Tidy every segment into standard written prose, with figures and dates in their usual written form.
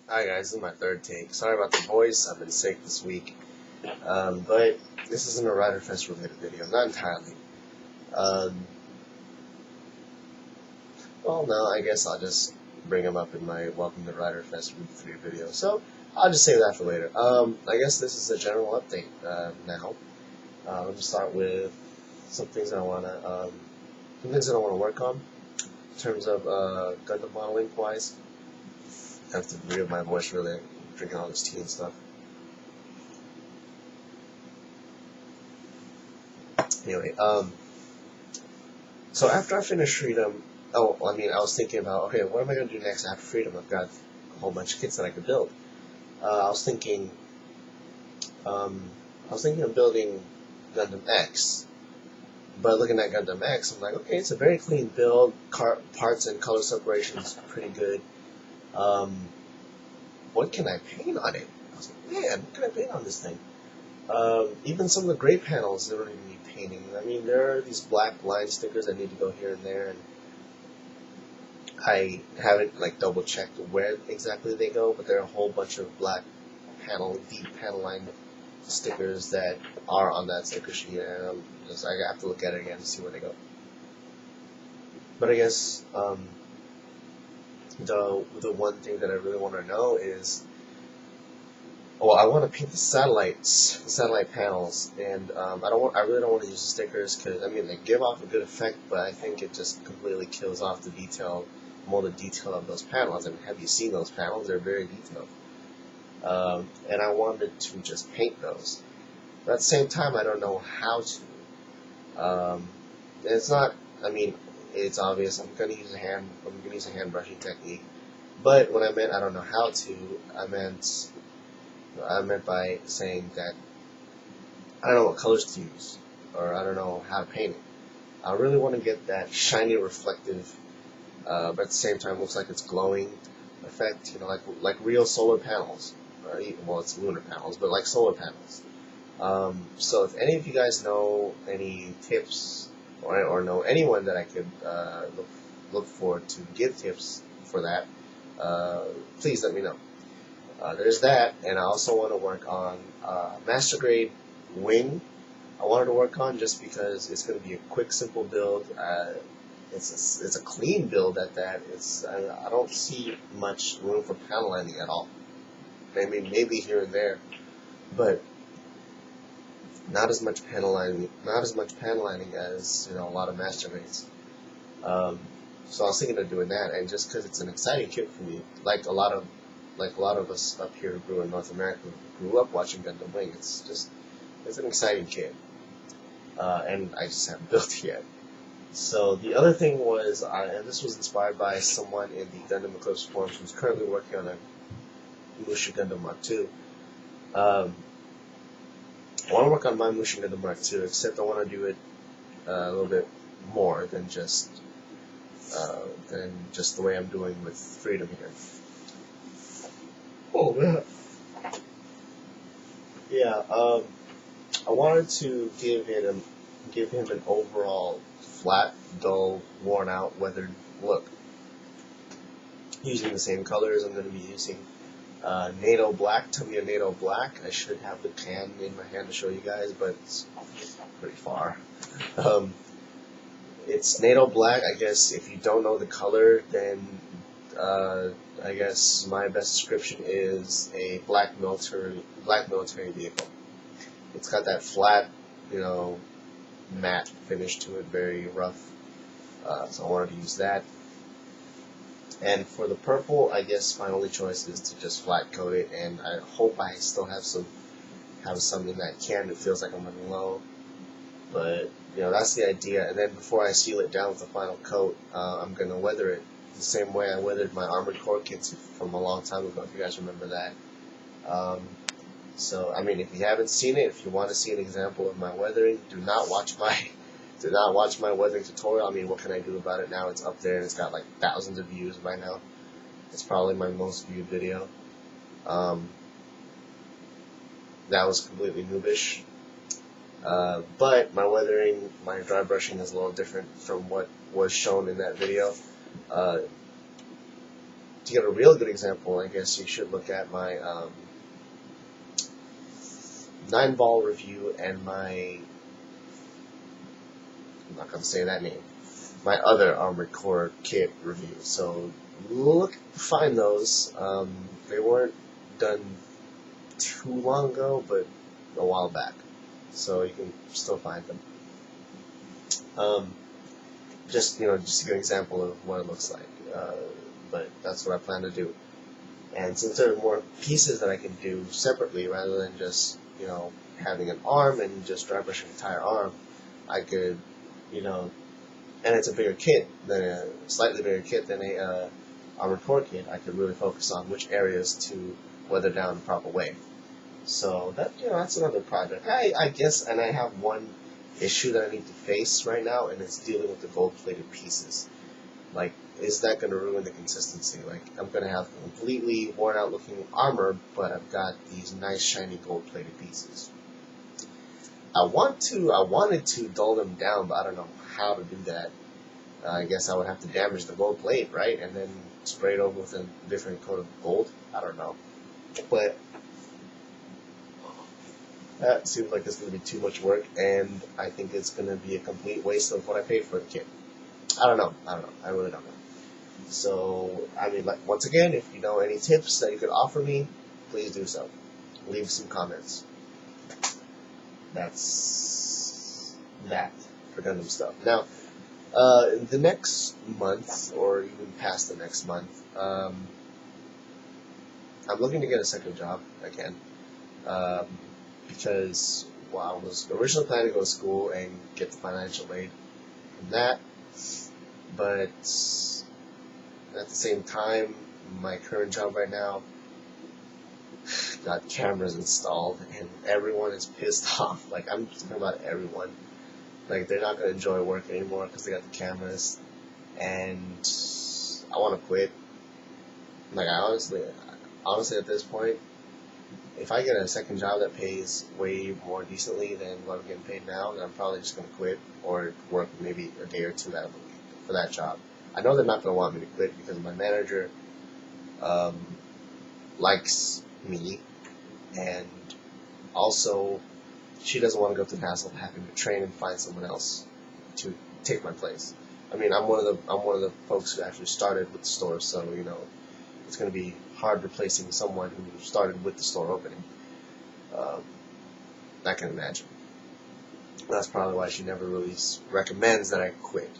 Hi guys, this is my third take. Sorry about the voice, I've been sick this week. But this isn't a Rider Fest related video, not entirely. Um, well, no, I guess I'll just bring them up in my Welcome to Rider Fest Week 3 video. So, I'll just save that for later. I guess this is a general update now. Let me start with some things that I want to work on in terms of Gundam modeling wise. I have to read my voice really, drinking all this tea and stuff. Anyway, so after I finish Freedom, I was thinking about, okay, what am I going to do next after Freedom? I've got a whole bunch of kits that I could build. I was thinking of building Gundam X, but looking at Gundam X, I'm like, okay, it's a very clean build, parts and color separation is pretty good. What can I paint on it? I was like, man, what can I paint on this thing? Even some of the gray panels, they don't even need painting. I mean, there are these black line stickers that need to go here and there, and I haven't double checked where exactly they go, but there are a whole bunch of black deep panel line stickers that are on that sticker sheet, and I have to look at it again to see where they go. But I guess the one thing that I really want to know is, well, I want to paint the satellite panels, and I really don't want to use the stickers because they give off a good effect, but I think it just completely kills off the detail, molded detail of those panels. I mean, have you seen those panels? They're very detailed, and I wanted to just paint those. But at the same time, I don't know how to. It's not. I mean, it's obvious. I'm going to use a hand brushing technique. But when I meant I don't know how to, I meant by saying that I don't know what colors to use, or I don't know how to paint it. I really want to get that shiny, reflective, but at the same time looks like it's glowing effect. Like real solar panels. Well, it's lunar panels, but like solar panels. So if any of you guys know any tips, or know anyone that I could look for to give tips for that, please let me know. There's that, and I also want to work on master grade wing. I wanted to work on just because it's going to be a quick, simple build. It's a clean build at that. I don't see much room for panel lining at all. Maybe here and there, but not as much panel lining. Not as much panel lining as a lot of master grades. So I was thinking of doing that, and just because it's an exciting kit for me, like a lot of us up here who grew in North America, who grew up watching Gundam Wing. It's an exciting kit, and I just haven't built it yet. So the other thing was, and this was inspired by someone in the Gundam Eclipse forums who's currently working on a Musha Gundam Mark II. I want to work on my Musha Gundam Mark II, except I want to do it a little bit more than just the way I'm doing with Freedom here. Oh man. Yeah. I wanted to give him an overall flat, dull, worn out, weathered look. Using the same colors, I'm going to be using NATO Black, Tamiya NATO Black. I should have the can in my hand to show you guys, but it's pretty far. It's NATO Black. I guess if you don't know the color, then I guess my best description is a black military vehicle. It's got that flat, matte finish to it, very rough. So I wanted to use that. And for the purple, I guess my only choice is to just flat coat it, and I hope I still have some in that can. It feels like I'm running low, but that's the idea. And then before I seal it down with the final coat, I'm gonna weather it the same way I weathered my Armored Core kits from a long time ago. If you guys remember that. So if you haven't seen it, if you want to see an example of my weathering, do not watch my weathering tutorial. What can I do about it now? It's up there and it's got like thousands of views by now. It's probably my most viewed video. That was completely noobish. But my dry brushing is a little different from what was shown in that video. to get a real good example, I guess you should look at my 9-ball review and my, I'm not going to say that name, my other Armored Core kit review. So find those. They weren't done too long ago, but a while back. So you can still find them. Just to give an example of what it looks like. But that's what I plan to do. And since there are more pieces that I can do separately rather than just, having an arm and just dry brushing the entire arm, I could, and it's a bigger kit than a slightly bigger kit than a Armored Core kit. I could really focus on which areas to weather down the proper way. So that's another project. I guess, and I have one issue that I need to face right now, and it's dealing with the gold-plated pieces. Like, is that going to ruin the consistency? Like, I'm going to have completely worn-out looking armor, but I've got these nice shiny gold-plated pieces. I wanted to dull them down, but I don't know how to do that. I guess I would have to damage the gold plate, right? And then spray it over with a different coat of gold. I don't know. But that seems like it's going to be too much work, and I think it's going to be a complete waste of what I paid for the kit. I don't know. I really don't know. So, once again, if you know any tips that you could offer me, please do so. Leave some comments. That's that for Gundam stuff. Now, the next month, or even past the next month, I'm looking to get a second job again. Because I was originally planning to go to school and get the financial aid from that, but at the same time, my current job right now got cameras installed, and everyone is pissed off. Like, I'm just talking about everyone. Like, they're not going to enjoy work anymore because they got the cameras, and I want to quit. Like, honestly, at this point, if I get a second job that pays way more decently than what I'm getting paid now, then I'm probably just going to quit or work maybe a day or two out of the week for that job. I know they're not going to want me to quit because my manager likes me, and also she doesn't want to go through the hassle of having to train and find someone else to take my place. I'm one of the folks who actually started with the store, so it's going to be hard replacing someone who started with the store opening. I can imagine. That's probably why she never really recommends that I quit,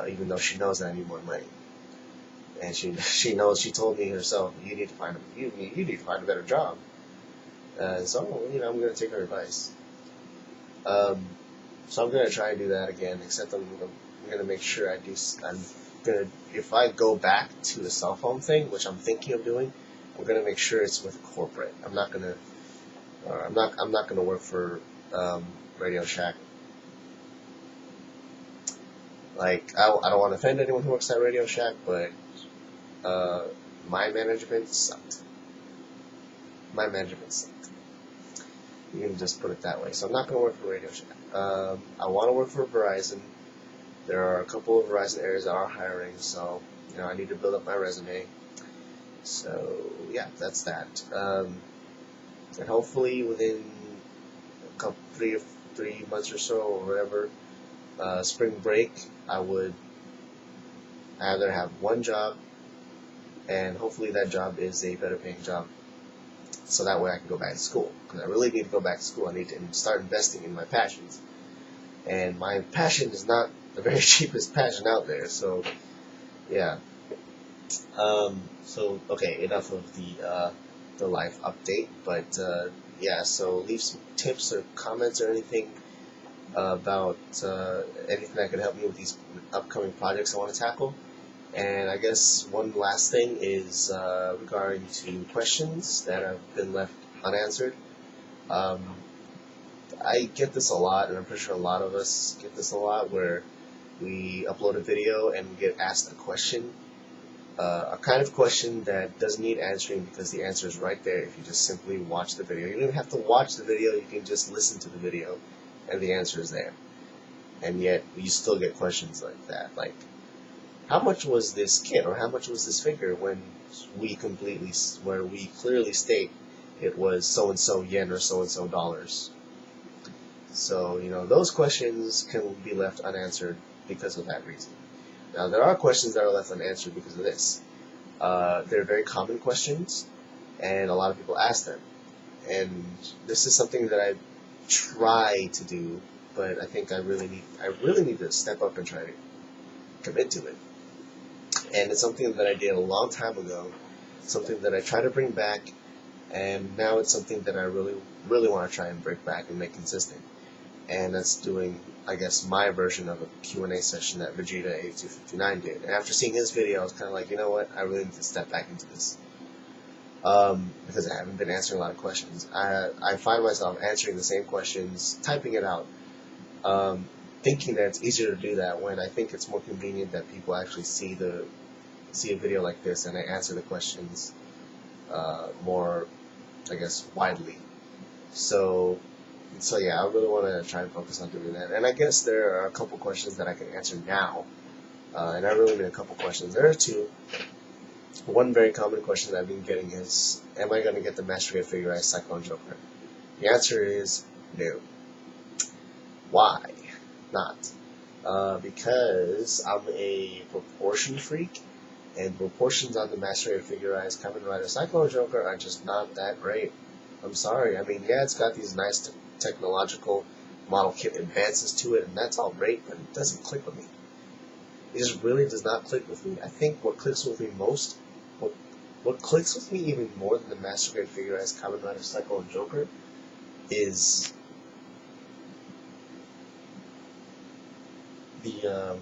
even though she knows that I need more money. And she knows. She told me herself, you need to find a better job. So I'm going to take her advice. So I'm going to try and do that again. Except I'm going to make sure I do. If I go back to the cell phone thing, which I'm thinking of doing, I'm going to make sure it's with corporate. I'm not going to work for Radio Shack. Like, I don't want to offend anyone who works at Radio Shack, but my management sucked. You can just put it that way. So I'm not going to work for Radio Shack. I want to work for Verizon. There are a couple of Verizon areas that are hiring, so I need to build up my resume. So yeah, that's that. And hopefully within a couple, 3 months or so, or whatever, spring break, I would either have one job, and hopefully that job is a better paying job, so that way I can go back to school. Because I really need to go back to school. I need to start investing in my passions, and my passion is not the very cheapest passion out there. So yeah. So okay, enough of the life update. But yeah, so leave some tips or comments or anything about anything that could help me with these upcoming projects I want to tackle. And I guess one last thing is regarding to questions that have been left unanswered. I get this a lot, and I'm pretty sure a lot of us get this a lot, where we upload a video and we get asked a question, a kind of question that doesn't need answering because the answer is right there if you just simply watch the video. You don't even have to watch the video, you can just listen to the video and the answer is there. And yet, you still get questions like that. Like, how much was this kit or how much was this figure when where we clearly state it was so and so yen or so and so dollars. So, those questions can be left unanswered because of that reason. Now, there are questions that are left unanswered because of this. They're very common questions, and a lot of people ask them. And this is something that I try to do, but I think I really need to step up and try to commit to it. And it's something that I did a long time ago, something that I try to bring back, and now it's something that I really, really want to try and bring back and make consistent. And that's doing, I guess, my version of a Q&A session that Vegeta8259 did. And after seeing his video, I was kind of like, you know what, I really need to step back into this. Because I haven't been answering a lot of questions. I find myself answering the same questions, typing it out, thinking that it's easier to do that when I think it's more convenient that people actually see a video like this and I answer the questions more, I guess, widely. So yeah, I really want to try and focus on doing that. And I guess there are a couple questions that I can answer now. And I really mean a couple questions. There are two. One very common question that I've been getting is, am I going to get the Master Grade Figurized Cyclone Joker? The answer is no. Why not? Because I'm a proportion freak, and proportions on the Master Grade Figurized Kamen Rider Cyclone Joker are just not that great. I'm sorry. I mean, yeah, it's got these nice technological model kit advances to it, and that's all great, but it doesn't click with me. It just really does not click with me. I think what clicks with me most, what clicks with me even more than the Master Grade Figurized Kamen Rider Cyclone Joker is the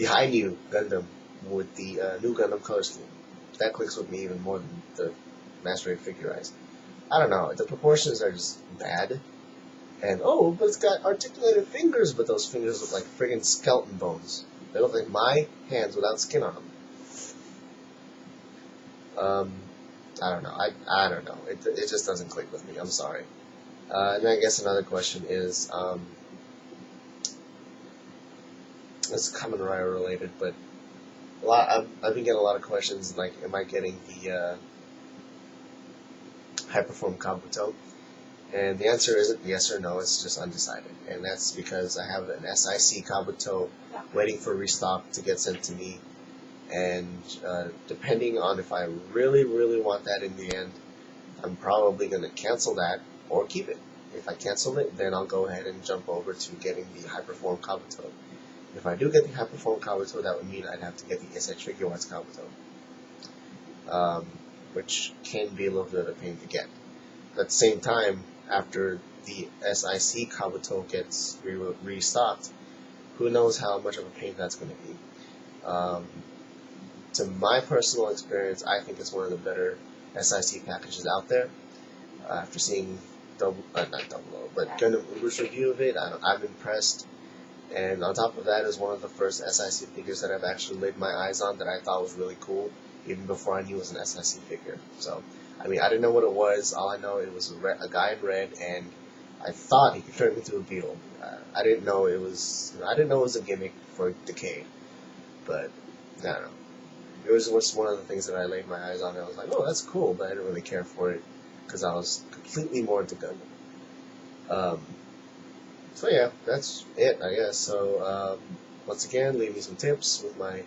high new Gundam with the new Gundam color scheme. That clicks with me even more than the Master Grade Figurized. I don't know, the proportions are just bad. And, but it's got articulated fingers, but those fingers look like friggin' skeleton bones. They look like my hands without skin on them. I don't know. I don't know. It just doesn't click with me. I'm sorry. And I guess another question is, it's Kamen Rider related, but I've been getting a lot of questions like, am I getting the Hyperform Kabuto? And the answer isn't yes or no, it's just undecided. And that's because I have an SIC Kabuto waiting for restock to get sent to me. And depending on if I really, really want that in the end, I'm probably going to cancel that or keep it. If I cancel it, then I'll go ahead and jump over to getting the Hyperform Kabuto. If I do get the Hyperform Kabuto, that would mean I'd have to get the SH Figuarts Kabuto, which can be a little bit of a pain to get. But at the same time, after the SIC Kabuto gets restocked, who knows how much of a pain that's going to be. To my personal experience, I think it's one of the better SIC packages out there. After seeing not Double O, but Gundam Uber's review of it, I'm impressed. And on top of that is one of the first SIC figures that I've actually laid my eyes on that I thought was really cool, even before I knew it was an SIC figure. So, I mean, I didn't know what it was. All I know, it was a guy in red, and I thought he could turn into a beetle. I didn't know it was. I didn't know it was a gimmick for Decade, but I don't know. It was just one of the things that I laid my eyes on. And I was like, oh, that's cool, but I didn't really care for it because I was completely more into Gundam. So yeah, that's it, I guess. So once again, leave me some tips with my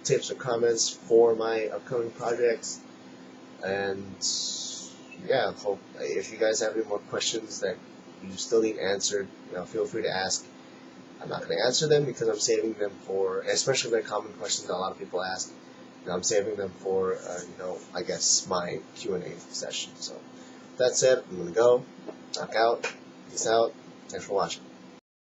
tips or comments for my upcoming projects. And yeah, hope if you guys have any more questions that you still need answered, feel free to ask. I'm not going to answer them because I'm saving them for, especially the common questions that a lot of people ask. I'm saving them for, I guess my Q&A session. So that said, I'm going to go, knock out, peace out, thanks for watching.